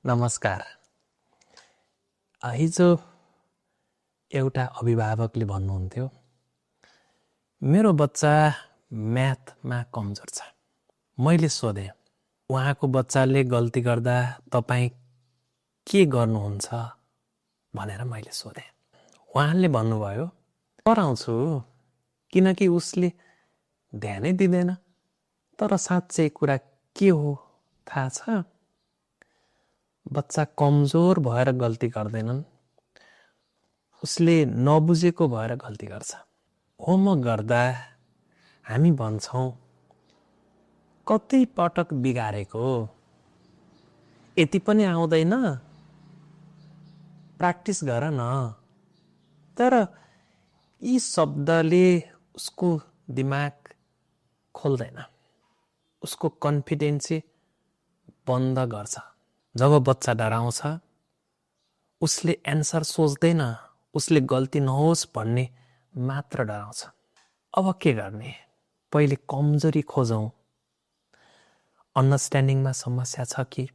नमस्कार। हिजो एउटा अभिभावकले भन्नुहुन्थ्यो, मेरो बच्चा म्याथमा कमजोर छ। मैले सोधेँ, उहाँको बच्चाले गल्ती गर्दा तपाईँ के गर्नुहुन्छ भनेर मैले सोधेँ। उहाँले भन्नुभयो, कराउँछु किनकि उसले ध्यानै दिँदैन। तर साँच्चै कुरा के हो थाहा छ? बच्चा कमजोर भएर गल्ती गर्दैनन्, उसले नबुझेको भएर गल्ती गर्छ। होमवर्क गर्दा हामी भन्छौँ कतै पटक बिगारेको, यति पनि आउँदैन, प्र्याक्टिस गर न। तर यी शब्दले उसको दिमाग खोल्दैन, उसको कन्फिडेन्स बन्द गर्छ। जब बच्चा डराउँछ, उसले एन्सर सोच्दैन, उसले गल्ती नहोस् भन्ने मात्र डराउँछ। अब के गर्ने? पहिले कमजोरी खोजौँ। अन्डरस्ट्यान्डिङमा समस्या छ कि,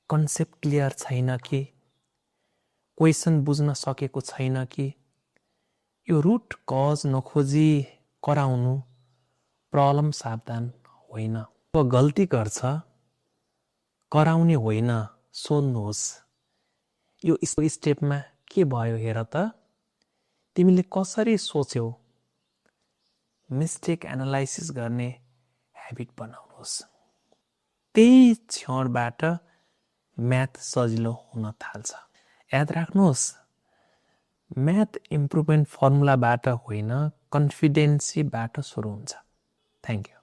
कन्सेप्ट क्लियर छैन कि, क्वेसन बुझ्न सकेको छैन कि, यो रुट कज नखोजी कराउनु प्रब्लम सावधान होइन। अब गल्ती गर्छ, कराउने होइन, सोध्नुहोस् यो स्टेपमा के भयो हेर त, तिमीले कसरी सोच्यौ? मिस्टेक एनालाइसिस गर्ने ह्याबिट बनाउनुहोस्। त्यही क्षणबाट म्याथ सजिलो हुन थाल्छ। याद राख्नुहोस्, म्याथ इम्प्रुभमेन्ट फर्मुलाबाट होइन, कन्फिडेन्सीबाट सुरु हुन्छ। Thank you.